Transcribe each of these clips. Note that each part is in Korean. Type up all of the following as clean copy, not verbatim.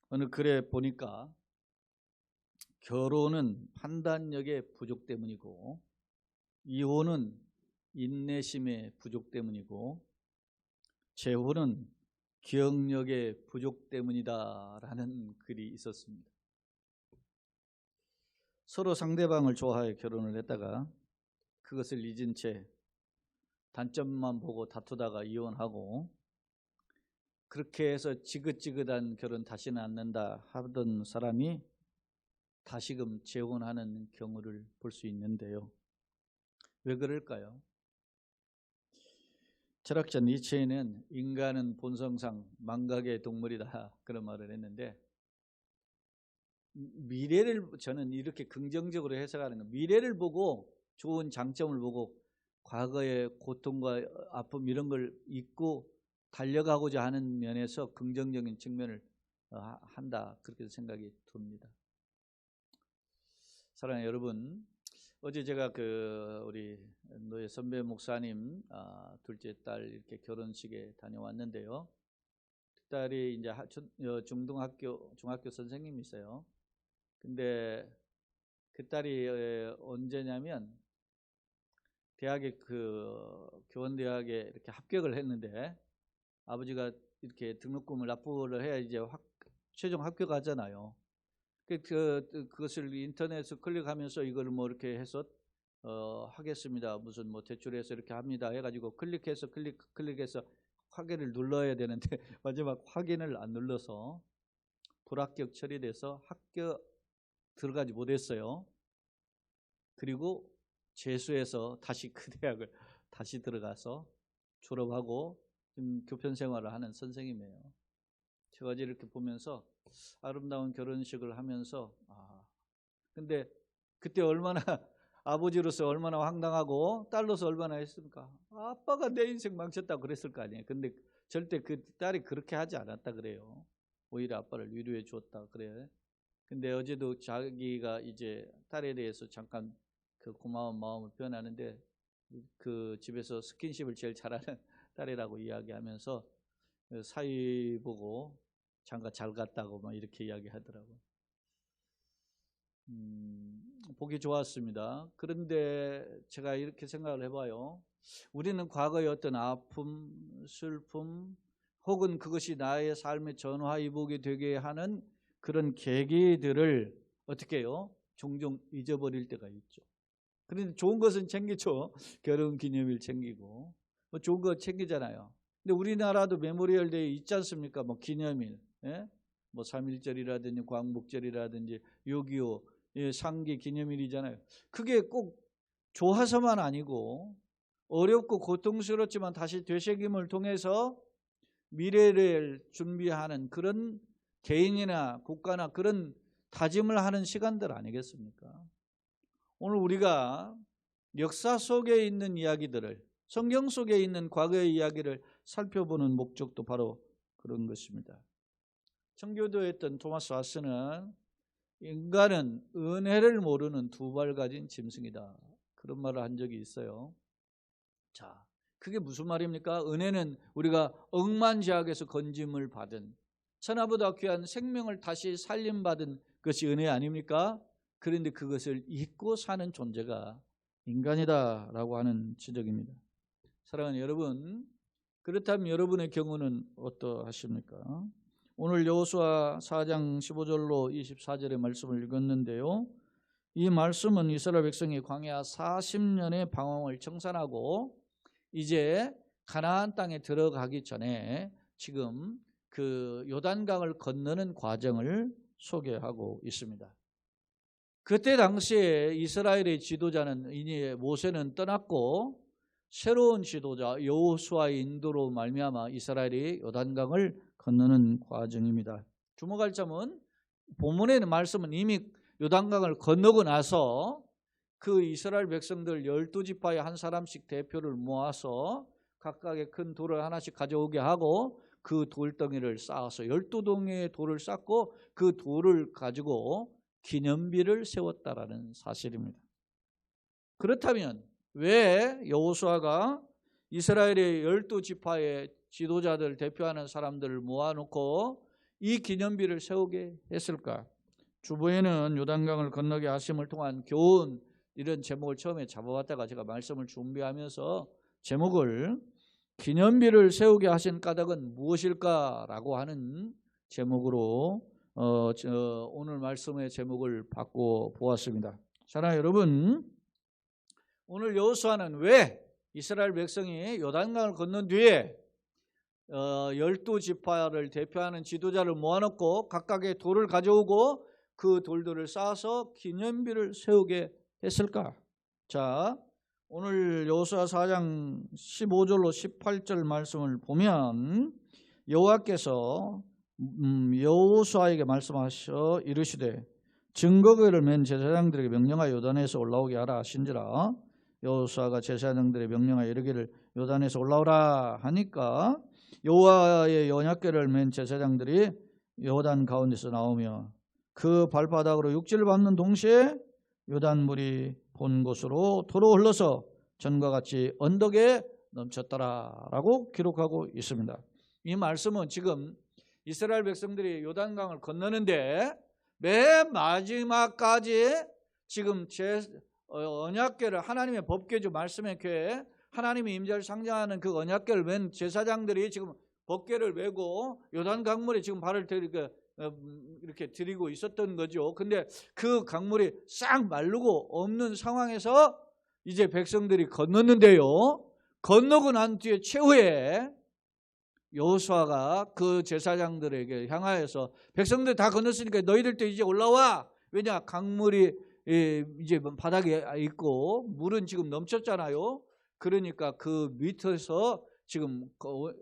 어느 글에 보니까 결혼은 판단력의 부족 때문이고 이혼은 인내심의 부족 때문이고 재혼은 기억력의 부족 때문이다라는 글이 있었습니다. 서로 상대방을 좋아해 결혼을 했다가 그것을 잊은 채 단점만 보고 다투다가 이혼하고 그렇게 해서 지긋지긋한 결혼 다시는 않는다 하던 사람이 다시금 재혼하는 경우를 볼 수 있는데요. 왜 그럴까요? 철학자 니체는 인간은 본성상 망각의 동물이다 그런 말을 했는데 미래를 저는 이렇게 긍정적으로 해석하는 거 미래를 보고 좋은 장점을 보고 과거의 고통과 아픔 이런 걸 잊고 달려가고자 하는 면에서 긍정적인 측면을 한다 그렇게 생각이 듭니다. 사랑하는 여러분, 어제 제가 우리 노예 선배 목사님 둘째 딸 이렇게 결혼식에 다녀왔는데요. 그 딸이 이제 중학교 선생님이세요. 근데 그 딸이 언제냐면 대학에 교원대학에 이렇게 합격을 했는데 아버지가 이렇게 등록금을 납부를 해야 이제 최종 합격하잖아요. 그것을 인터넷에서 클릭하면서 이걸 뭐 이렇게 해서 하겠습니다. 무슨 뭐 대출해서 이렇게 합니다. 해가지고 클릭해서 확인을 눌러야 되는데 마지막 확인을 안 눌러서 불합격 처리돼서 학교 들어가지 못했어요. 그리고 재수해서 다시 그 대학을 다시 들어가서 졸업하고 지금 교편 생활을 하는 선생님이에요. 제가 어제 이렇게 보면서 아름다운 결혼식을 하면서 근데 그때 얼마나 아버지로서 얼마나 황당하고 딸로서 얼마나 했습니까? 아빠가 내 인생 망쳤다고 그랬을 거 아니에요. 근데 절대 그 딸이 그렇게 하지 않았다 그래요. 오히려 아빠를 위로해 주었다 그래. 근데 어제도 자기가 이제 딸에 대해서 잠깐 그 고마운 마음을 표현하는데 그 집에서 스킨십을 제일 잘하는 딸이라고 이야기하면서 사위 보고 장가 잘 갔다고 막 이렇게 이야기하더라고요. 보기 좋았습니다. 그런데 제가 이렇게 생각을 해봐요. 우리는 과거의 어떤 아픔, 슬픔 혹은 그것이 나의 삶의 전화위복이 되게 하는 그런 계기들을 어떻게 해요? 종종 잊어버릴 때가 있죠. 그런데 좋은 것은 챙기죠. 결혼기념일 챙기고 뭐 좋은 거 챙기잖아요. 근데 우리나라도 메모리얼 데이 있지 않습니까? 뭐 기념일, 예? 뭐 3.1절이라든지 광복절이라든지 6.25 상기 기념일이잖아요. 그게 꼭 좋아서만 아니고 어렵고 고통스럽지만 다시 되새김을 통해서 미래를 준비하는 그런 개인이나 국가나 그런 다짐을 하는 시간들 아니겠습니까? 오늘 우리가 역사 속에 있는 이야기들을 성경 속에 있는 과거의 이야기를 살펴보는 목적도 바로 그런 것입니다. 청교도였던 토마스 왓슨은 인간은 은혜를 모르는 두 발 가진 짐승이다 그런 말을 한 적이 있어요. 자, 그게 무슨 말입니까? 은혜는 우리가 억만제약에서 건짐을 받은 천하보다 귀한 생명을 다시 살림받은 것이 은혜 아닙니까? 그런데 그것을 잊고 사는 존재가 인간이다라고 하는 지적입니다. 사랑하는 여러분, 그렇다면 여러분의 경우는 어떠하십니까? 오늘 여호수아 4장 15절로 24절의 말씀을 읽었는데요. 이 말씀은 이스라엘 백성이 광야 40년의 방황을 청산하고 이제 가나안 땅에 들어가기 전에 지금 그 요단강을 건너는 과정을 소개하고 있습니다. 그때 당시에 이스라엘의 지도자는 이제 모세는 떠났고 새로운 지도자 여호수아의 인도로 말미암아 이스라엘이 요단강을 건너는 과정입니다. 주목할 점은 본문의 말씀은 이미 요단강을 건너고 나서 그 이스라엘 백성들 12지파의 한 사람씩 대표를 모아서 각각의 큰 돌을 하나씩 가져오게 하고 그 돌덩이를 쌓아서 12동의 돌을 쌓고 그 돌을 가지고 기념비를 세웠다라는 사실입니다. 그렇다면 왜 여호수아가 이스라엘의 12지파의 지도자들 대표하는 사람들을 모아놓고 이 기념비를 세우게 했을까? 주보에는 요단강을 건너게 하심을 통한 교훈, 이런 제목을 처음에 잡아왔다가 제가 말씀을 준비하면서 제목을 기념비를 세우게 하신 까닭은 무엇일까라고 하는 제목으로 오늘 말씀의 제목을 바꿔 보았습니다. 사랑하는 여러분, 오늘 여호수아는 왜 이스라엘 백성이 요단강을 건넌 뒤에 12지파를 대표하는 지도자를 모아놓고 각각의 돌을 가져오고 그 돌들을 쌓아서 기념비를 세우게 했을까? 자, 오늘 여호수아 4장 15절로 18절 말씀을 보면 여호와께서 여호수아에게 말씀하셔 이르시되 증거궤를 맨 제사장들에게 명령하여 요단에서 올라오게 하라 하신지라. 여호수아가 제사장들에게 명령하여 이르기를 요단에서 올라오라 하니까 여호와의 언약궤를 맨 제사장들이 요단 가운데서 나오며 그 발바닥으로 육지를 밟는 동시에 요단물이 본 곳으로 도로 흘러서 전과 같이 언덕에 넘쳤더라라고 기록하고 있습니다. 이 말씀은 지금 이스라엘 백성들이 요단강을 건너는데 맨 마지막까지 지금 언약궤를, 하나님의 법궤죠, 말씀의 궤, 하나님의 임재를 상징하는 그 언약궤를 맨 제사장들이 지금 법궤를 메고 요단 강물에 지금 발을 이렇게 들이고 있었던 거죠. 근데 그 강물이 싹 마르고 없는 상황에서 이제 백성들이 건넜는데요. 건너고 난 뒤에 최후에 여호수아가 그 제사장들에게 향하여서 백성들 다 건넜으니까 너희들도 이제 올라와. 왜냐, 강물이 이제 바닥에 있고 물은 지금 넘쳤잖아요. 그러니까 그 밑에서 지금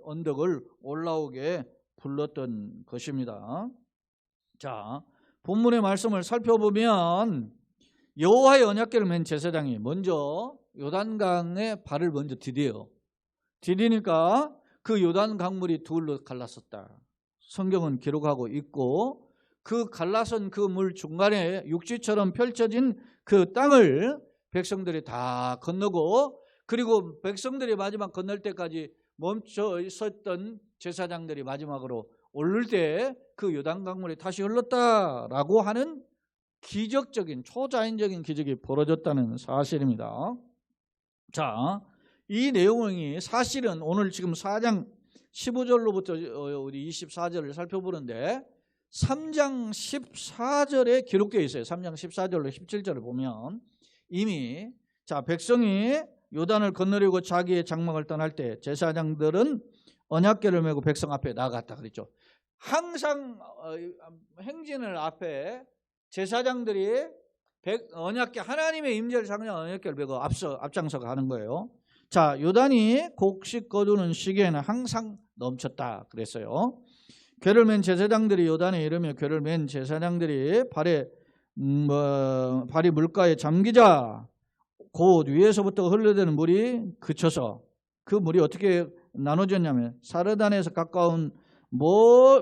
언덕을 올라오게 불렀던 것입니다. 자, 본문의 말씀을 살펴보면 여호와의 언약궤를 맨 제사장이 먼저 요단강에 발을 먼저 디뎌요. 디디니까 그 요단 강물이 둘로 갈랐었다. 성경은 기록하고 있고 그 갈라선 그 물 중간에 육지처럼 펼쳐진 그 땅을 백성들이 다 건너고, 그리고 백성들이 마지막 건널 때까지 멈춰 있었던 제사장들이 마지막으로 오를 때 그 요단 강물이 다시 흘렀다라고 하는 기적적인, 초자연적인 기적이 벌어졌다는 사실입니다. 자, 이 내용이 사실은 오늘 지금 4장 15절로부터 우리 24절을 살펴보는데 3장 14절에 기록되어 있어요. 3장 14절로 17절을 보면 이미 백성이 요단을 건너려고 자기의 장막을 떠날 때 제사장들은 언약궤를 메고 백성 앞에 나갔다 그랬죠. 항상 행진을 앞에 제사장들이 언약궤, 하나님의 임재를 상징하는 언약궤를 메고 앞장서 가는 거예요. 자, 요단이 곡식 거두는 시기에는 항상 넘쳤다 그랬어요. 궤를 맨 제사장들이 요단에 이르며 궤를 맨 제사장들이 발이 물가에 잠기자 곧 위에서부터 흘러대는 물이 그쳐서, 그 물이 어떻게 나눠졌냐면 사르단에서 가까운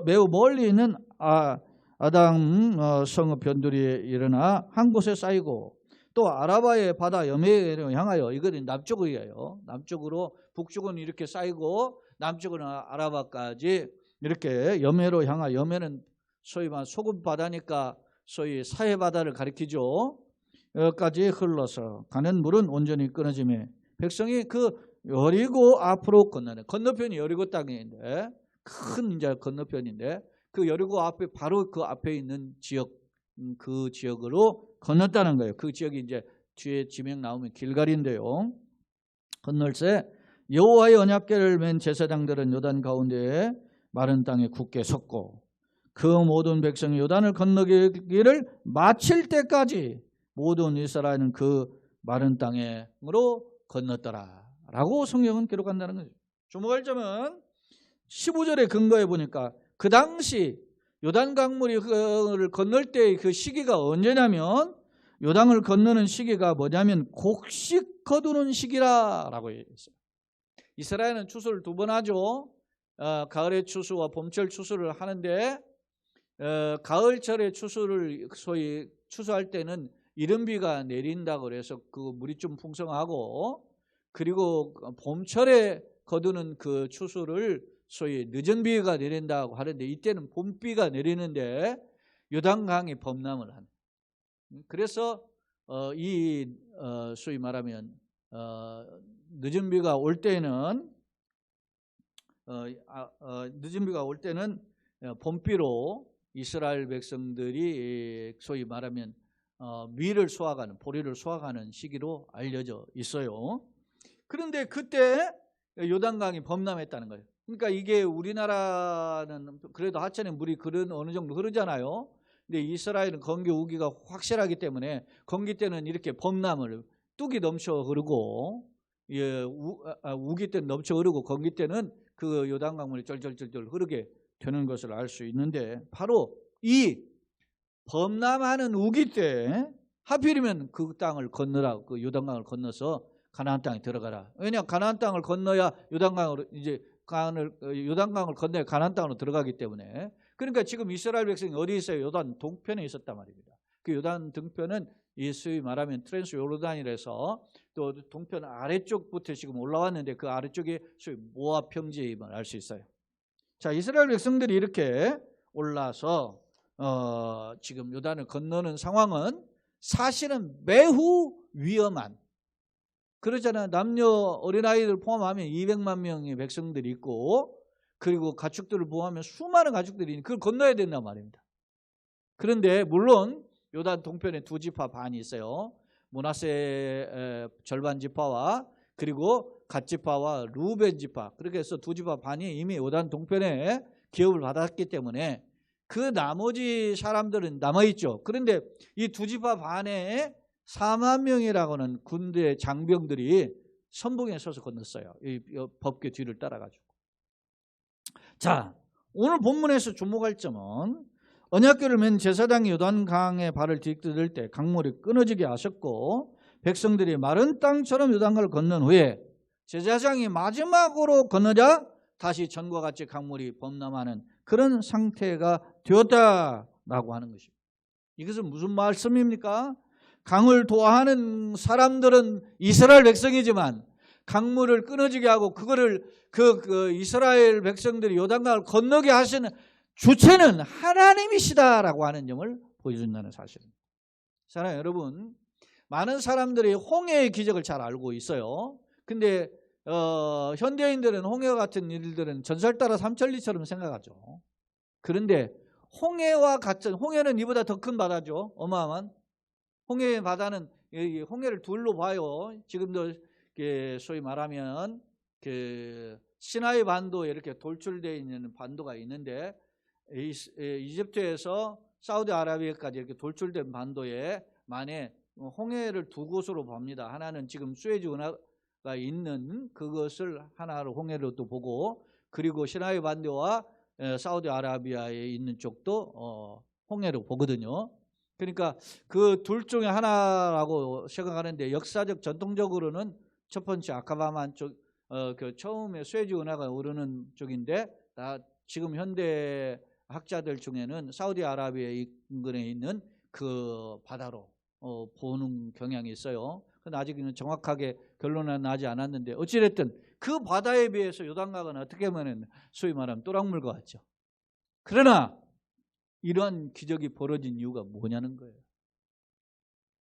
매우 멀리 있는 아담 성읍 변두리에 일어나 한 곳에 쌓이고, 또 아라바의 바다 여매로 향하여, 이거는 남쪽이에요. 남쪽으로, 북쪽은 이렇게 쌓이고 남쪽은 아라바까지 이렇게 여매로 향하여, 여매는 소위 말 소금 바다니까 소위 사해 바다를 가리키죠. 여기까지 흘러서 가는 물은 온전히 끊어지며 백성이 그 여리고 앞으로 건너네. 건너편이 여리고 땅인데, 큰 이제 건너편인데 그 여리고 앞에 바로 그 앞에 있는 지역, 그 지역으로 건넜다는 거예요. 그 지역이 이제 뒤에 지명 나오면 길갈인데요. 건널새 여호와의 언약궤를 맨 제사장들은 요단 가운데에 마른 땅에 굳게 섰고 그 모든 백성이 요단을 건너기를 마칠 때까지 모든 이스라엘은 그 마른 땅으로 건넜더라라고 성경은 기록한다는 거죠. 주목할 점은 15절에 근거해 보니까 그 당시 요단 강물이 건널 때 그 시기가 언제냐면, 요단을 건너는 시기가 뭐냐면 곡식 거두는 시기라고 했어요. 이스라엘은 추수를 두 번 하죠. 가을의 추수와 봄철 추수를 하는데 가을철에 추수를 소위 추수할 때는 이른비가 내린다고 그래서 그 물이 좀 풍성하고, 그리고 봄철에 거두는 그 추수를 소위 늦은 비가 내린다고 하는데 이때는 봄비가 내리는데 요단강이 범람을 하는. 그래서 소위 말하면 늦은 비가 올 때는 봄비로 이스라엘 백성들이 소위 말하면 밀을 수확하는, 보리를 수확하는 시기로 알려져 있어요. 그런데 그때 요단강이 범람했다는 거예요. 그러니까 이게 우리나라는 그래도 하천에 물이 어느 정도 흐르잖아요. 근데 이스라엘은 건기 우기가 확실하기 때문에 건기 때는 이렇게 범람을 뚝이 넘쳐 흐르고 우기 때는 넘쳐 흐르고 건기 때는 그 요단강물이 쩔쩔쩔쩔 흐르게 되는 것을 알 수 있는데 바로 이 범람하는 우기 때 하필이면 그 땅을 건너라, 그 요단강을 건너서 가나안 땅에 들어가라. 왜냐하면 가나안 땅을 건너야 요단강을 건너야 가나안 땅으로 들어가기 때문에. 그러니까 지금 이스라엘 백성이 어디 있어요? 요단 동편에 있었단 말입니다. 그 요단 동편은 소위 말하면 트랜스 요르단이라서 또 동편 아래쪽부터 지금 올라왔는데 그 아래쪽에 소위 모압 평지임을 알 수 있어요. 자, 이스라엘 백성들이 이렇게 올라서 지금 요단을 건너는 상황은 사실은 매우 위험한, 그러잖아요. 남녀 어린아이들 포함하면 200만 명의 백성들이 있고 그리고 가축들을 포함하면 수많은 가축들이 그걸 건너야 된단 말입니다. 그런데 물론 요단 동편에 두 지파 반이 있어요. 므낫세 절반 지파와 그리고 갓 지파와 루벤 지파, 그렇게 해서 두 지파 반이 이미 요단 동편에 기업을 받았기 때문에 그 나머지 사람들은 남아있죠. 그런데 이 두 지파 반에 4만 명이라고 하는 군대 장병들이 선봉에 서서 건넜어요. 이 법궤 뒤를 따라가지고. 자, 오늘 본문에서 주목할 점은 언약궤를 맨 제사장이 요단강에 발을 디딜 때 강물이 끊어지게 하셨고 백성들이 마른 땅처럼 요단강을 건넌 후에 제사장이 마지막으로 건너자 다시 전과 같이 강물이 범람하는 그런 상태가 되었다라고 하는 것입니다. 이것은 무슨 말씀입니까? 강을 도하는 사람들은 이스라엘 백성이지만 강물을 끊어지게 하고 그거를 그 이스라엘 백성들이 요단강을 건너게 하시는 주체는 하나님이시다라고 하는 점을 보여준다는 사실입니다. 사랑하는 여러분, 많은 사람들이 홍해의 기적을 잘 알고 있어요. 근데 현대인들은 홍해 같은 일들은 전설 따라 삼천리처럼 생각하죠. 그런데 홍해와 같은, 홍해는 이보다 더 큰 바다죠. 어마어마한 홍해의 바다는 홍해를 둘로 봐요. 지금도 소위 말하면 그 시나이 반도에 이렇게 돌출되어 있는 반도가 있는데 이집트에서 사우디아라비아까지 이렇게 돌출된 반도에 만에 홍해를 두 곳으로 봅니다. 하나는 지금 수에즈 운하가 있는 그것을 하나로 홍해로 또 보고, 그리고 시나이 반도와 사우디아라비아에 있는 쪽도 홍해로 보거든요. 그러니까 그 둘 중에 하나라고 생각하는데 역사적 전통적으로는 첫 번째 아카바만 쪽, 그 처음에 수에즈 운하가 오르는 쪽인데 지금 현대 학자들 중에는 사우디아라비아 인근에 있는 그 바다로 보는 경향이 있어요. 근데 아직은 정확하게 결론은 나지 않았는데 어찌됐든 그 바다에 비해서 요단강은 어떻게 보면 소위 말하면 또랑물과 같죠. 그러나 이러한 기적이 벌어진 이유가 뭐냐는 거예요.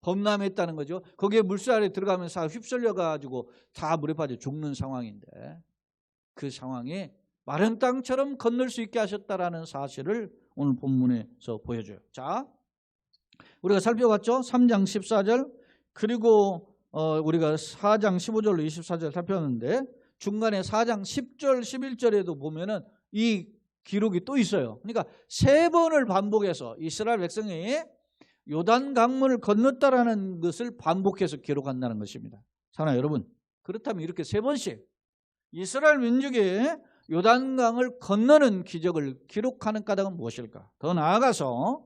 범람했다는 거죠. 거기에 물살 안에 들어가면서 휩쓸려 가지고 다 물에 빠져 죽는 상황인데 그 상황에 마른 땅처럼 건널 수 있게 하셨다라는 사실을 오늘 본문에서 보여줘요. 자, 우리가 살펴봤죠. 3장 14절 그리고 우리가 4장 15절로 24절 살펴봤는데 중간에 4장 10절 11절에도 보면은 이 기록이 또 있어요. 그러니까 세 번을 반복해서 이스라엘 백성이 요단 강물을 건넜다라는 것을 반복해서 기록한다는 것입니다. 사랑하는 여러분, 그렇다면 이렇게 세 번씩 이스라엘 민족이 요단강을 건너는 기적을 기록하는 까닭은 무엇일까? 더 나아가서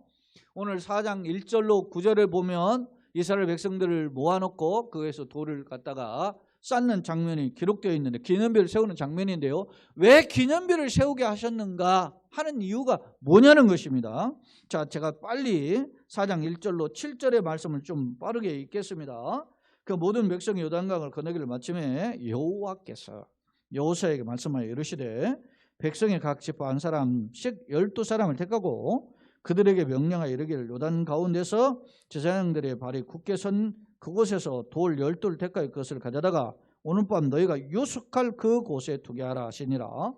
오늘 4장 1절로 9절에 보면 이스라엘 백성들을 모아놓고 거기에서 돌을 갖다가 쌓는 장면이 기록되어 있는데 기념비를 세우는 장면인데요. 왜 기념비를 세우게 하셨는가 하는 이유가 뭐냐는 것입니다. 자, 제가 빨리 4장 1절로 7절의 말씀을 좀 빠르게 읽겠습니다. 그 모든 백성이 요단강을 건너기를 마침에 여호와께서 여호수아에게 말씀하여 이르시되 백성의 각 지파 한 사람씩 12사람을 택하고 그들에게 명령하여 이르기를 요단 가운데서 제사장들의 발이 굳게 선 그곳에서 돌 12를 택하여 그것을 가져다가 오늘 밤 너희가 유숙할 그 곳에 두게 하라 하시니라.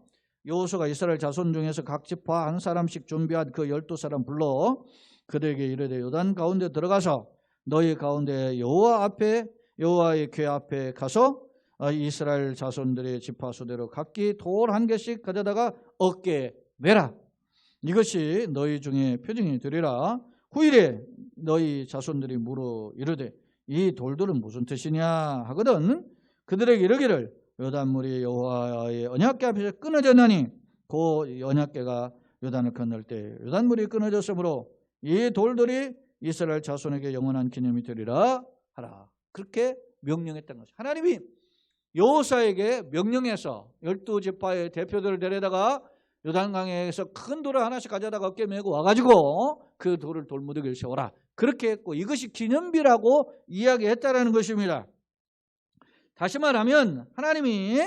여호수아가 이스라엘 자손 중에서 각 지파 한 사람씩 준비한 그 12사람 불러 그들에게 이르되 요단 가운데 들어가서 너희 가운데 여호와 앞에 여호와의 궤 앞에 가서 이스라엘 자손들의 지파 수대로 각기 돌 한 개씩 가져다가 어깨에 매라. 이것이 너희 중에 표징이 되리라. 후일에 너희 자손들이 물어 이르되 이 돌들은 무슨 뜻이냐 하거든 그들에게 이르기를 요단물이 여호와의 언약궤 앞에서 끊어졌나니 그 언약궤가 요단을 건널 때 요단물이 끊어졌으므로 이 돌들이 이스라엘 자손에게 영원한 기념이 되리라 하라. 그렇게 명령했던 것이죠. 하나님이 여호수아에게 명령해서 12지파의 대표들을 데려다가 요단강에서 큰 돌을 하나씩 가져다가 어깨에 메고 와가지고 그 돌을 돌무더기를 세워라. 그렇게 했고 이것이 기념비라고 이야기했다라는 것입니다. 다시 말하면 하나님이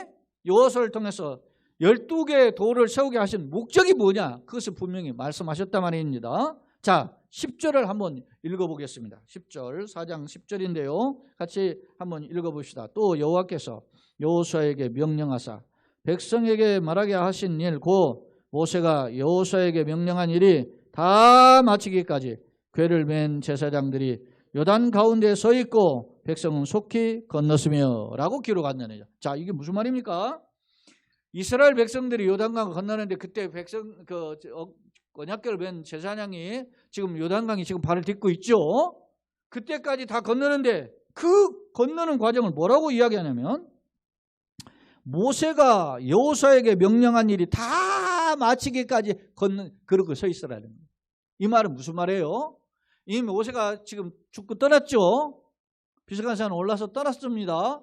여호수아를 통해서 12개의 돌을 세우게 하신 목적이 뭐냐? 그것을 분명히 말씀하셨단 말입니다. 자, 10절을 한번 읽어보겠습니다. 10절, 4장 10절인데요. 같이 한번 읽어봅시다. 또 여호와께서 여호수아에게 명령하사 백성에게 말하게 하신 일 곧 모세가 여호수아에게 명령한 일이 다 마치기까지 궤를 맨 제사장들이 요단 가운데 서 있고 백성은 속히 건넜으며 라고 기록한다는 거죠. 자, 이게 무슨 말입니까? 이스라엘 백성들이 요단강을 건너는데 그때 백성 언약궤를 맨 제사장이 지금 요단강이 지금 발을 딛고 있죠. 그때까지 다 건너는데 그 건너는 과정을 뭐라고 이야기하냐면 모세가 여호수아에게 명령한 일이 다 마치기까지 그러고 서 있으라는 거예요. 이 말은 무슨 말이에요? 이미 모세가 지금 죽고 떠났죠. 비스간산 올라서 떠났습니다.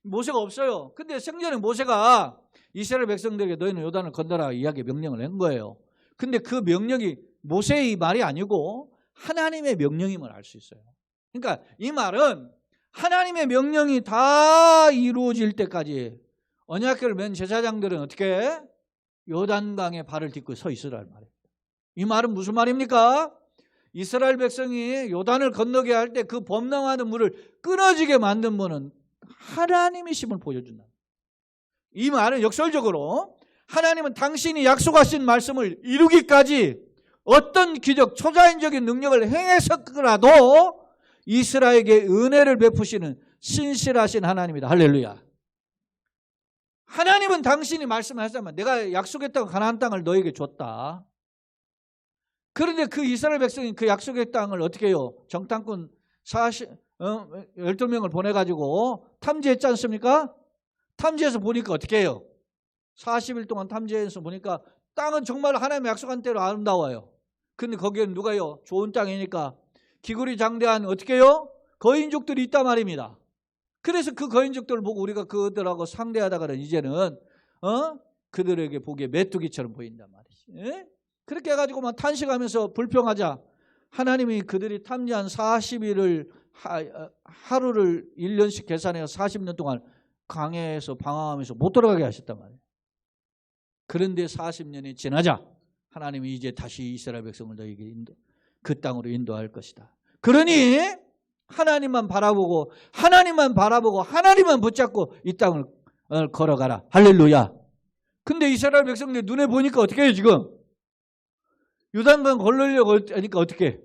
모세가 없어요. 근데 생전에 모세가 이스라엘 백성들에게 너희는 요단을 건너라 이야기 명령을 한 거예요. 근데 그 명령이 모세의 말이 아니고 하나님의 명령임을 알 수 있어요. 그러니까 이 말은 하나님의 명령이 다 이루어질 때까지 언약궤를 맨 제사장들은 어떻게 요단강에 발을 딛고 서 있으라는 말이에요. 이 말은 무슨 말입니까? 이스라엘 백성이 요단을 건너게 할 때 그 범람하는 물을 끊어지게 만든 분은 하나님이심을 보여준다. 이 말은 역설적으로 하나님은 당신이 약속하신 말씀을 이루기까지 어떤 기적, 초자연적인 능력을 행해서라도 이스라엘에게 은혜를 베푸시는 신실하신 하나님이다. 할렐루야. 하나님은 당신이 말씀하셨다면 내가 약속했다고 가나안 땅을 너에게 줬다. 그런데 그 이스라엘 백성이 그 약속의 땅을 어떻게 해요? 정탐꾼 12명을 보내가지고 탐지했지 않습니까? 탐지해서 보니까 어떻게 해요? 40일 동안 탐지해서 보니까 땅은 정말 하나님의 약속한 대로 아름다워요. 근데 거기에는 누가요? 좋은 땅이니까 기구리 장대한 어떻게 해요? 거인족들이 있단 말입니다. 그래서 그 거인족들을 보고 우리가 그들하고 상대하다가는 이제는 그들에게 보기에 메뚜기처럼 보인단 말이지. 그렇게 해가지고 막 탄식하면서 불평하자 하나님이 그들이 탐지한 40일을 하루를 1년씩 계산해서 40년 동안 강해에서 방황하면서 못 돌아가게 하셨단 말이에요. 그런데 40년이 지나자 하나님이 이제 다시 이스라엘 백성을 너에게 그 땅으로 인도할 것이다. 그러니 하나님만 바라보고 하나님만 붙잡고 이 땅을 걸어가라. 할렐루야. 근데 이스라엘 백성들 눈에 보니까 어떻게 해요 지금? 요단강 걸으려고 하니까 어떻게 해?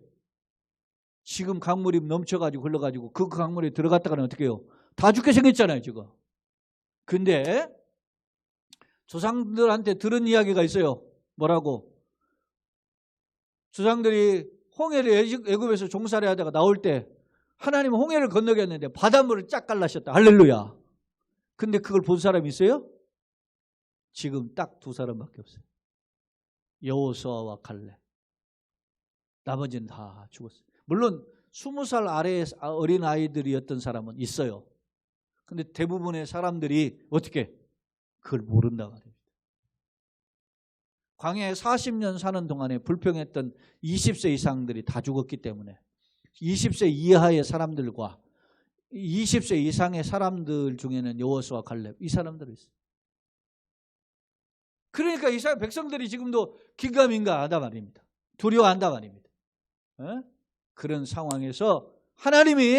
지금 강물이 넘쳐가지고 흘러가지고 그 강물에 들어갔다가는 어떻게 해요? 다 죽게 생겼잖아요 지금. 근데 조상들한테 들은 이야기가 있어요. 뭐라고? 조상들이 홍해를 애굽에서 종살이 하다가 나올 때 하나님은 홍해를 건너게 했는데 바닷물을 쫙 갈라셨다. 할렐루야. 근데 그걸 본 사람이 있어요? 지금 딱 2사람밖에 없어요. 여호수아와 갈렙. 나머지는 다 죽었어요. 물론 20살 아래의 어린 아이들이었던 사람은 있어요. 근데 대부분의 사람들이 어떻게 그걸 모른다 말이에요. 광야에 40년 사는 동안에 불평했던 20세 이상들이 다 죽었기 때문에 20세 이하의 사람들과 20세 이상의 사람들 중에는 여호수아 갈렙 이 사람들이 있어요. 그러니까 이스라엘 백성들이 지금도 긴가민가하다 말입니다. 두려워한다 말입니다. 그런 상황에서 하나님이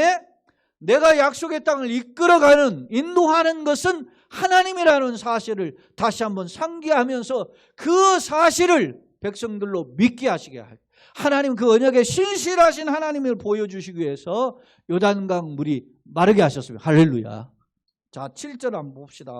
내가 약속의 땅을 이끌어가는, 인도하는 것은 하나님이라는 사실을 다시 한번 상기하면서 그 사실을 백성들로 믿게 하시게 할, 하나님 그 언약에 신실하신 하나님을 보여주시기 위해서 요단강 물이 마르게 하셨습니다. 할렐루야. 자, 7절 한번 봅시다.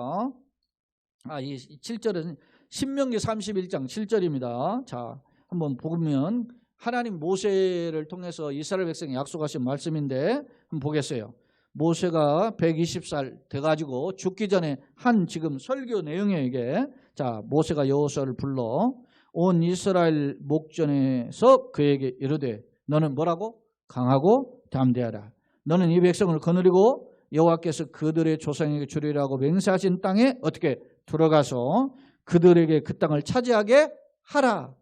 이 7절은 신명기 31장 7절입니다. 자, 한번 보면 하나님 모세를 통해서 이스라엘 백성에 약속하신 말씀인데 한번 보겠어요. 모세가 120살 돼가지고 죽기 전에 한 지금 설교 내용이에요, 이게. 자, 모세가 여호수아를 불러 온 이스라엘 목전에서 그에게 이르되 너는 뭐라고? 강하고 담대하라. 너는 이 백성을 거느리고 여호와께서 그들의 조상에게 주리라고 맹세하신 땅에 어떻게 들어가서 그들에게 그 땅을 차지하게 하라.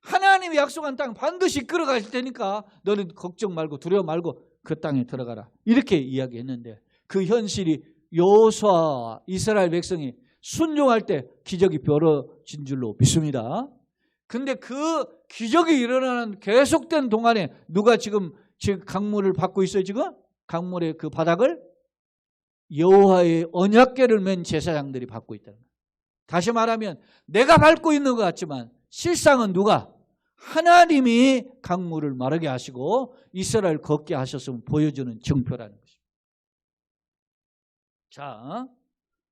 하나님이 약속한 땅 반드시 이끌어갈 테니까 너는 걱정 말고 두려워 말고 그 땅에 들어가라. 이렇게 이야기했는데 그 현실이 여호수아 이스라엘 백성이 순종할 때 기적이 벌어진 줄로 믿습니다. 근데 그 기적이 일어나는 계속된 동안에 누가 지금 강물을 받고 있어요? 지금 강물의 그 바닥을 여호와의 언약궤를 맨 제사장들이 받고 있다는 거예요. 다시 말하면 내가 밟고 있는 것 같지만 실상은 누가? 하나님이 강물을 마르게 하시고 이스라엘 걷게 하셨음을 보여주는 증표라는 것입니다. 자,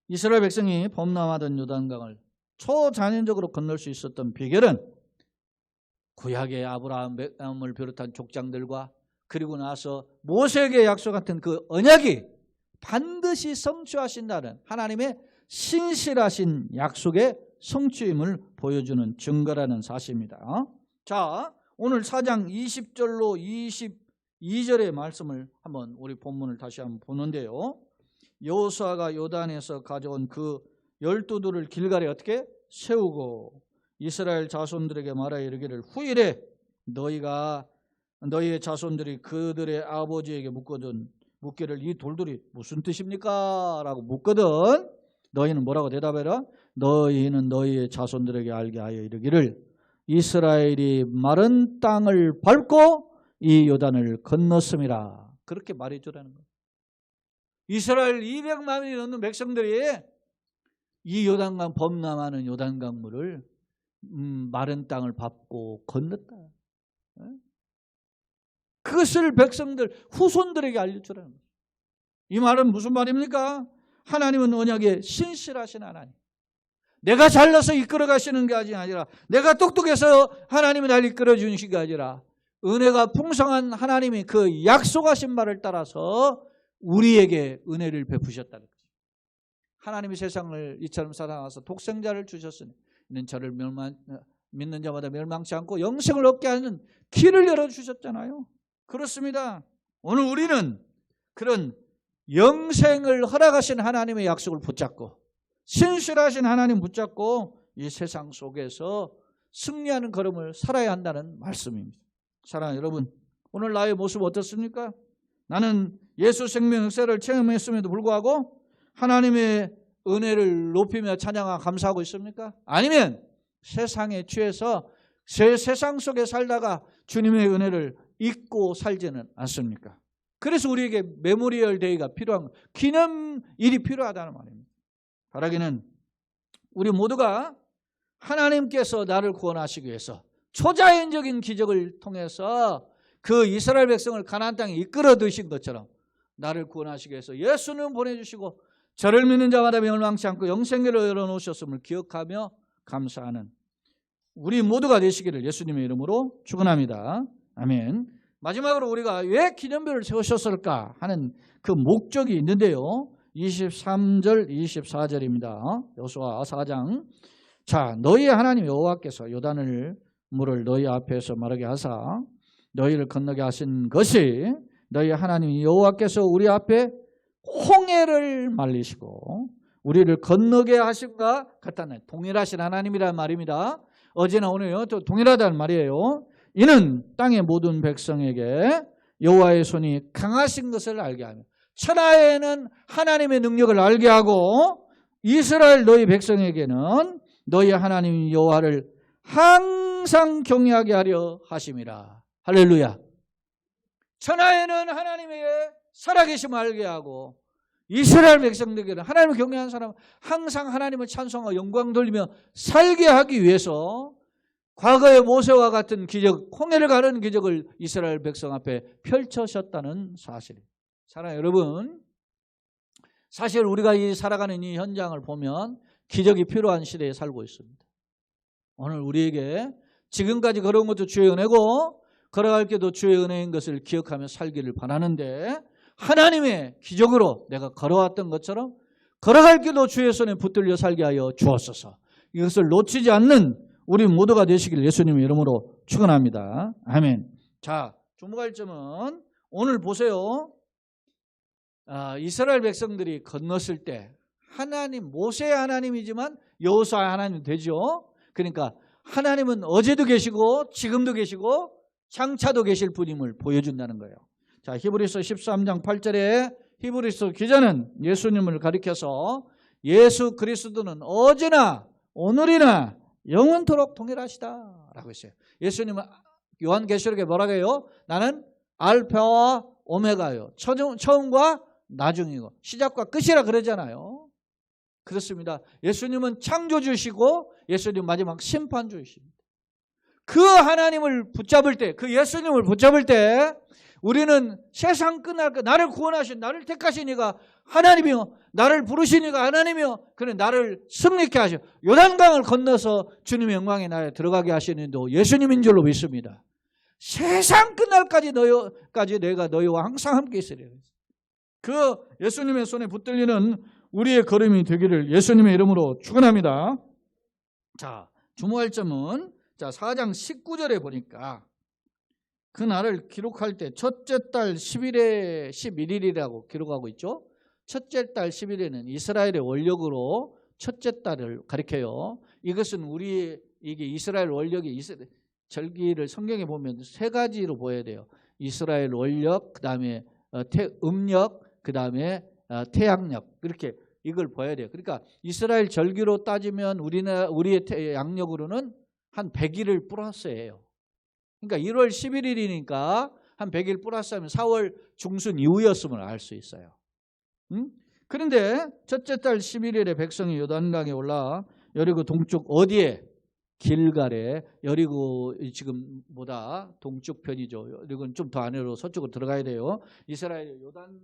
이스라엘 백성이 범람하던 요단강을 초자연적으로 건널 수 있었던 비결은 구약의 아브라함을 비롯한 족장들과 그리고 나서 모세에게 약속했던 그 언약이 반드시 성취하신다는 하나님의 신실하신 약속의 성취임을 보여주는 증거라는 사실입니다. 자, 오늘 4장 20절로 22절의 말씀을 한번 우리 본문을 다시 한번 보는데요. 여호수아가 요단에서 가져온 그 12돌을 길갈에 어떻게 세우고 이스라엘 자손들에게 말하여 이르기를 후일에 너희의 자손들이 그들의 아버지에게 묻기를 이 돌들이 무슨 뜻입니까? 라고 묻거든 너희는 뭐라고 대답해라? 너희는 너희의 자손들에게 알게 하여 이르기를 이스라엘이 마른 땅을 밟고 이 요단을 건넜음이라. 그렇게 말해주라는 거예요. 이스라엘 200만이 넘는 백성들이 이 요단강 범람하는 요단강물을 마른 땅을 밟고 건넜다. 그것을 백성들 후손들에게 알려주라는 거예요. 이 말은 무슨 말입니까? 하나님은 언약에 신실하신 하나님. 내가 잘나서 이끌어 가시는 게 아니라 내가 똑똑해서 하나님이 날 이끌어 주신 게 아니라 은혜가 풍성한 하나님이 그 약속하신 말을 따라서 우리에게 은혜를 베푸셨다는 거죠. 하나님이 세상을 이처럼 사랑하사 독생자를 주셨으니 이는 저를 믿는 자마다 멸망치 않고 영생을 얻게 하는 길을 열어주셨잖아요. 그렇습니다. 오늘 우리는 그런 영생을 허락하신 하나님의 약속을 붙잡고 신실하신 하나님 붙잡고 이 세상 속에서 승리하는 걸음을 살아야 한다는 말씀입니다. 사랑하는 여러분, 오늘 나의 모습 어떻습니까? 나는 예수 생명 역사를 체험했음에도 불구하고 하나님의 은혜를 높이며 찬양하고 감사하고 있습니까? 아니면 세상에 취해서 세상 속에 살다가 주님의 은혜를 잊고 살지는 않습니까? 그래서 우리에게 메모리얼 데이가 필요한, 기념일이 필요하다는 말입니다. 바라기는 우리 모두가 하나님께서 나를 구원하시기 위해서 초자연적인 기적을 통해서 그 이스라엘 백성을 가나안 땅에 이끌어 드신 것처럼 나를 구원하시기 위해서 예수는 보내주시고 저를 믿는 자마다 멸망치 않고 영생을 열어놓으셨음을 기억하며 감사하는 우리 모두가 되시기를 예수님의 이름으로 축원합니다. 아멘. 마지막으로 우리가 왜 기념별을 세우셨을까 하는 그 목적이 있는데요. 23절 24절입니다. 여호수아 4장. 자, 너희의 하나님 여호와께서 요단을 물을 너희 앞에서 마르게 하사 너희를 건너게 하신 것이 너희 하나님 여호와께서 우리 앞에 홍해를 말리시고 우리를 건너게 하신과 같다는 동일하신 하나님이라는 말입니다. 어제나 오늘요 또 동일하다는 말이에요. 이는 땅의 모든 백성에게 여호와의 손이 강하신 것을 알게 하며 천하에는 하나님의 능력을 알게 하고 이스라엘 너희 백성에게는 너희 하나님 여호와를 항상 경외하게 하려 하심이라. 할렐루야. 천하에는 하나님에게 살아계심을 알게 하고 이스라엘 백성들에게는 하나님을 경외하는 사람은 항상 하나님을 찬송하고 영광 돌리며 살게 하기 위해서 과거의 모세와 같은 기적, 홍해를 가르는 기적을 이스라엘 백성 앞에 펼쳐셨다는 사실입니다. 사랑하는 여러분, 사실 우리가 이 살아가는 이 현장을 보면 기적이 필요한 시대에 살고 있습니다. 오늘 우리에게 지금까지 걸어온 것도 주의 은혜고 걸어갈 길도 주의 은혜인 것을 기억하며 살기를 바라는데, 하나님의 기적으로 내가 걸어왔던 것처럼 걸어갈 길도 주의 손에 붙들려 살게 하여 주옵소서. 이것을 놓치지 않는 우리 모두가 되시길 예수님의 이름으로 축원합니다. 아멘. 자, 주목할 점은 오늘 보세요. 이스라엘 백성들이 건넜을 때 하나님, 모세의 하나님이지만 여호수아의 하나님 되죠. 그러니까 하나님은 어제도 계시고 지금도 계시고 장차도 계실 분임을 보여준다는 거예요. 자, 히브리서 13장 8절에 히브리서 기자는 예수님을 가리켜서 예수 그리스도는 어제나 오늘이나 영원토록 동일하시다 라고 했어요. 예수님은 요한계시록에 뭐라고 해요? 나는 알파와 오메가요, 처음과 나중이고 시작과 끝이라 그러잖아요. 그렇습니다. 예수님은 창조주시고 예수님 마지막 심판주이십니다. 그 하나님을 붙잡을 때, 그 예수님을 붙잡을 때 우리는 세상 끝날 때 나를 구원하신, 나를 택하신 이가 하나님이요, 나를 부르신 이가 하나님이요, 그래 나를 승리케 하셔 요단강을 건너서 주님의 영광의 나라에 들어가게 하시는 도 예수님인 줄로 믿습니다. 세상 끝날까지 내가 너희와 항상 함께 있으리라. 그 예수님의 손에 붙들리는 우리의 걸음이 되기를 예수님의 이름으로 축원합니다. 자, 주목할 점은 4장 19절에 보니까 그날을 기록할 때 첫째 달 10일에 11일이라고 기록하고 있죠. 첫째 달 10일에는 이스라엘의 원력으로 첫째 달을 가리켜요. 이것은 이게 이스라엘 원력이 절기를 성경에 보면 세 가지로 보여야 돼요. 이스라엘 원력, 그 다음에 음력, 그 다음에 태양력, 이렇게 이걸 보여야 돼요. 그러니까 이스라엘 절기로 따지면 우리의 양력으로는 한 100일을 플러스예요. 그러니까 1월 11일이니까 한 100일 플러스하면 4월 중순 이후였음을 알 수 있어요. 그런데 첫째 달 11일에 백성이 요단강에 올라 여리고 동쪽 어디에? 길갈에. 여리고 지금 동쪽 편이죠. 여리고는 좀 더 안으로 서쪽으로 들어가야 돼요. 이스라엘 요단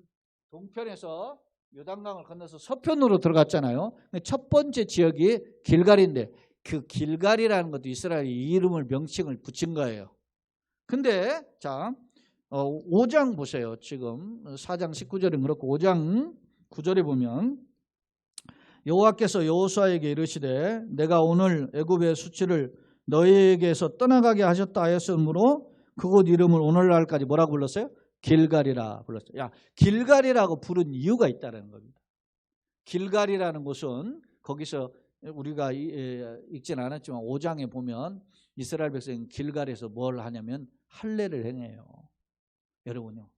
동편에서 요단강을 건너서 서편으로 들어갔잖아요. 첫 번째 지역이 길갈인데 그 길갈이라는 것도 이스라엘이 이름을 명칭을 붙인 거예요. 근데 자 5장 보세요. 지금 4장 19절은 그렇고 5장 9절에 보면 여호와께서 여호수아에게 이르시되 내가 오늘 애굽의 수치를 너희에게서 떠나가게 하셨다 하였으므로 그곳 이름을 오늘날까지 뭐라고 불렀어요? 길갈이라 불렀어요. 길갈이라고 부른 이유가 있다는 겁니다. 길갈이라는 곳은 거기서 우리가 읽지는 않았지만 5장에 보면 이스라엘 백성이 길갈에서 뭘 하냐면 할례를 행해요. 여러분요,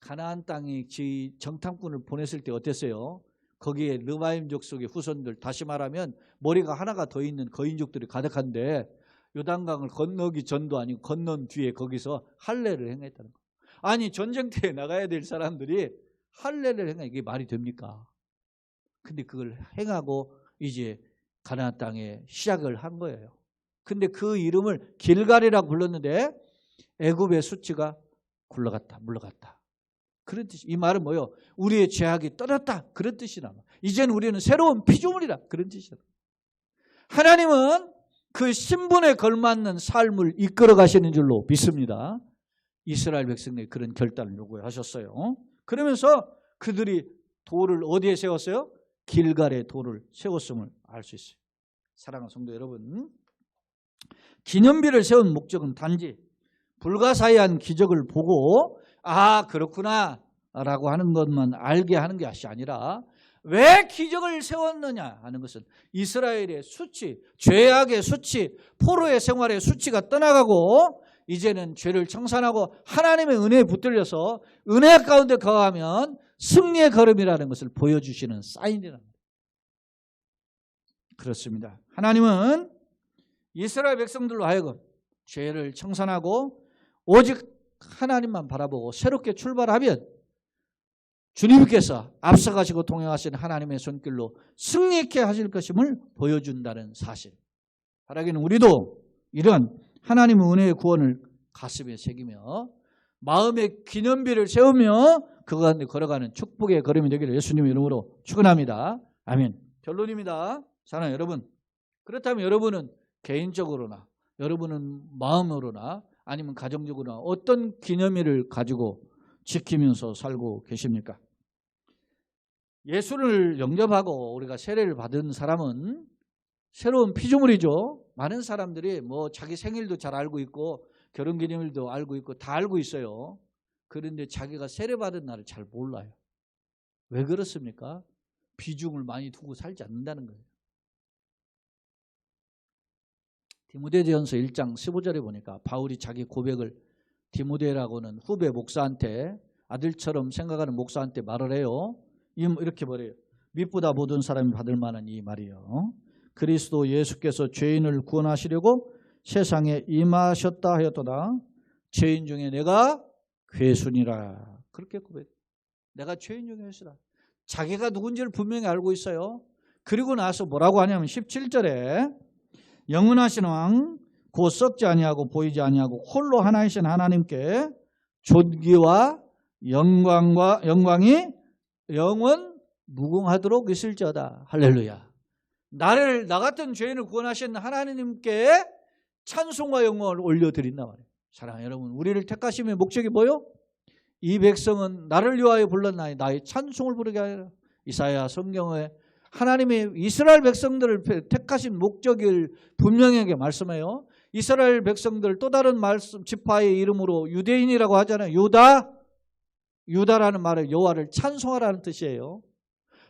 가나안 땅에 정탐꾼을 보냈을 때 어땠어요? 거기에 르바임 족속의 후손들, 다시 말하면 머리가 하나가 더 있는 거인족들이 가득한데 요단강을 건너기 전도 아니고 건넌 뒤에 거기서 할례를 행했다는 거예요. 아니 전쟁터에 나가야 될 사람들이 할례를 행해, 이게 말이 됩니까? 근데 그걸 행하고 이제 가나안 땅에 시작을 한 거예요. 근데 그 이름을 길갈이라고 불렀는데 애굽의 수치가 굴러갔다 물러갔다 그런 뜻이. 이 말은 뭐예요? 우리의 죄악이 떠났다 그런 뜻이라. 이제는 우리는 새로운 피조물이라 그런 뜻이라. 하나님은 그 신분에 걸맞는 삶을 이끌어 가시는 줄로 믿습니다. 이스라엘 백성들이 그런 결단을 요구하셨어요. 그러면서 그들이 돌을 어디에 세웠어요? 길갈에 돌을 세웠음을 알 수 있어요. 사랑하는 성도 여러분, 기념비를 세운 목적은 단지 불가사의한 기적을 보고 그렇구나 라고 하는 것만 알게 하는 것이 아니라 왜 기적을 세웠느냐 하는 것은 이스라엘의 수치, 죄악의 수치, 포로의 생활의 수치가 떠나가고 이제는 죄를 청산하고 하나님의 은혜에 붙들려서 은혜 가운데 거하면 승리의 걸음이라는 것을 보여주시는 사인이랍니다. 그렇습니다. 하나님은 이스라엘 백성들로 하여금 죄를 청산하고 오직 하나님만 바라보고 새롭게 출발하면 주님께서 앞서가시고 통행하신 하나님의 손길로 승리케 하실 것임을 보여준다는 사실. 바라기는 우리도 이런 하나님의 은혜의 구원을 가슴에 새기며 마음의 기념비를 세우며 그 가운데 걸어가는 축복의 걸음이 되기를 예수님 이름으로 축원합니다. 아멘. 결론입니다. 사랑하는 여러분, 그렇다면 여러분은 개인적으로나 여러분은 마음으로나 아니면 가정적으로나 어떤 기념일을 가지고 지키면서 살고 계십니까? 예수를 영접하고 우리가 세례를 받은 사람은 새로운 피조물이죠. 많은 사람들이 뭐 자기 생일도 잘 알고 있고 결혼기념일도 알고 있고 다 알고 있어요. 그런데 자기가 세례받은 날을 잘 몰라요. 왜 그렇습니까? 비중을 많이 두고 살지 않는다는 거예요. 디모데전서 1장 15절에 보니까 바울이 자기 고백을 디모데라고는 후배 목사한테 아들처럼 생각하는 목사한테 말을 해요. 이렇게 말해요. 밑보다 모든 사람이 받을 만한 이 말이요. 그리스도 예수께서 죄인을 구원하시려고 세상에 임하셨다 하였도다. 죄인 중에 내가 괴순이라. 그렇게 고백해요. 내가 죄인 중에 괴순이라. 자기가 누군지를 분명히 알고 있어요. 그리고 나서 뭐라고 하냐면 17절에 영원하신 왕 곧 썩지 아니하고 보이지 아니하고 홀로 하나이신 하나님께 존귀와 영광이 영원 무궁하도록 있을지어다. 할렐루야. 나 같은 죄인을 구원하신 하나님께 찬송과 영광을 올려드린다 말이에요. 사랑하는 여러분, 우리를 택하심의 목적이 뭐요? 이 백성은 나를 위하여 불렀나니 나의 찬송을 부르게 하여라. 이사야 성경에 하나님이 이스라엘 백성들을 택하신 목적을 분명하게 말씀해요. 이스라엘 백성들 또 다른 말씀 지파의 이름으로 유대인이라고 하잖아요. 유다라는 말은 여호와를 찬송하라는 뜻이에요.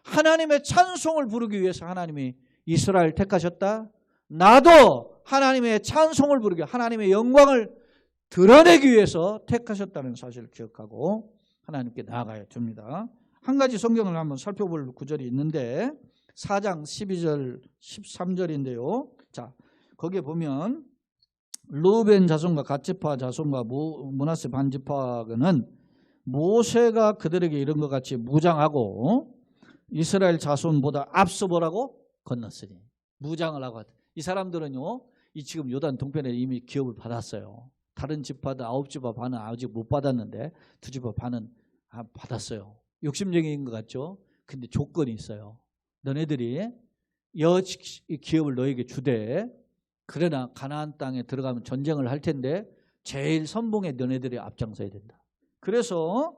하나님의 찬송을 부르기 위해서 하나님이 이스라엘 택하셨다. 나도 하나님의 찬송을 부르기, 하나님의 영광을 드러내기 위해서 택하셨다는 사실을 기억하고 하나님께 나아가야 됩니다. 한 가지 성경을 한번 살펴볼 구절이 있는데 4장 12절 13절인데요. 자, 거기에 보면 르우벤 자손과 갓지파 자손과 므낫세 반지파는 모세가 그들에게 이런 것 같이 무장하고 이스라엘 자손보다 앞서 보라고 건넜으니 무장을 하고 이 사람들은요, 이 지금 요단 동편에 이미 기업을 받았어요. 다른 지파들 9지파 반은 아직 못 받았는데 2지파 반은 받았어요. 욕심쟁이인 것 같죠? 근데 조건이 있어요. 너네들이 기업을 너에게 주되 그러나 가나안 땅에 들어가면 전쟁을 할 텐데 제일 선봉에 너네들이 앞장서야 된다. 그래서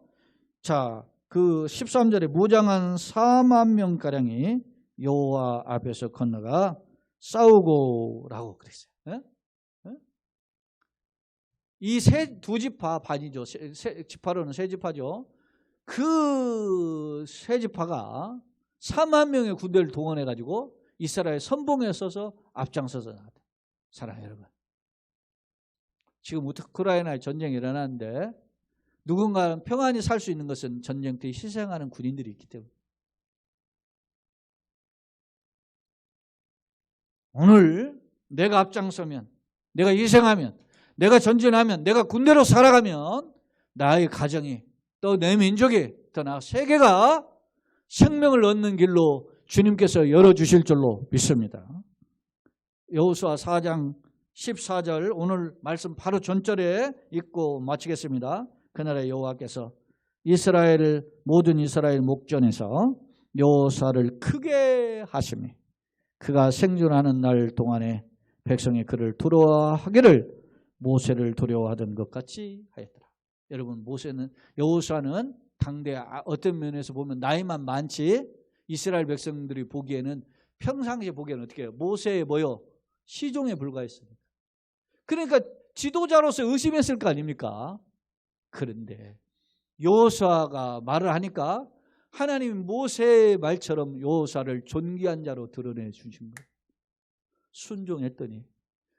자, 그 13절에 무장한 4만 명가량이 여호와 앞에서 건너가 싸우고라고 그랬어요. 이 두 지파 반이죠. 지파로는 세 지파죠. 그 세 지파가 4만 명의 군대를 동원해가지고 이스라엘 선봉에 서서 앞장서서 나왔다. 사랑하는 여러분, 지금 우크라이나에 전쟁이 일어나는데 누군가는 평안히 살 수 있는 것은 전쟁 때 희생하는 군인들이 있기 때문에. 오늘 내가 앞장서면, 내가 희생하면, 내가 전진하면, 내가 군대로 살아가면 나의 가정이 또 내 민족이 또 나 세계가 생명을 얻는 길로 주님께서 열어주실 줄로 믿습니다. 여호수아 4장 14절 오늘 말씀 바로 전절에 읽고 마치겠습니다. 그날에 여호와께서 모든 이스라엘 목전에서 여호수아를 크게 하시며 그가 생존하는 날 동안에 백성이 그를 두려워하기를 모세를 두려워하던 것 같이 하였더라. 여러분, 여호수아는 당대 어떤 면에서 보면 나이만 많지 이스라엘 백성들이 보기에는 평상시에 보기에는 어떻게 해요? 모세의 시종에 불과했습니다. 그러니까 지도자로서 의심했을 거 아닙니까? 그런데 여호수아가 말을 하니까 하나님이 모세의 말처럼 여호수아를 존귀한 자로 드러내 주신 거예요. 순종했더니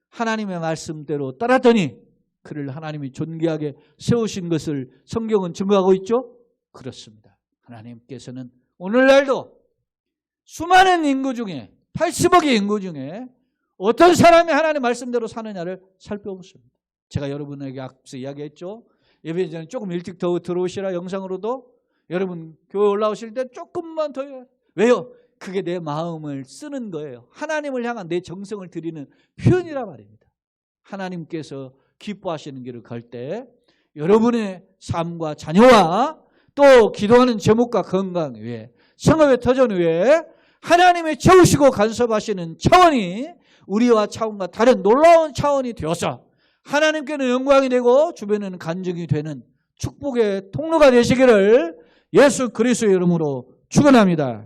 하나님의 말씀대로 따랐더니 그를 하나님이 존귀하게 세우신 것을 성경은 증거하고 있죠? 그렇습니다. 하나님께서는 오늘날도 수많은 인구 중에 80억의 인구 중에 어떤 사람이 하나님의 말씀대로 사느냐를 살펴보십니다. 제가 여러분에게 앞서 이야기했죠. 예배 전에 조금 일찍 더 들어오시라. 영상으로도 여러분 교회 올라오실 때 조금만 더 해요. 왜요? 그게 내 마음을 쓰는 거예요. 하나님을 향한 내 정성을 드리는 표현이란 말입니다. 하나님께서 기뻐하시는 길을 갈 때 여러분의 삶과 자녀와 또 기도하는 제목과 건강 위에 성업의 터전 위에 하나님의 채우시고 간섭하시는 차원이 우리와 차원과 다른 놀라운 차원이 되어서 하나님께는 영광이 되고 주변에는 간증이 되는 축복의 통로가 되시기를 예수 그리스도의 이름으로 축원합니다.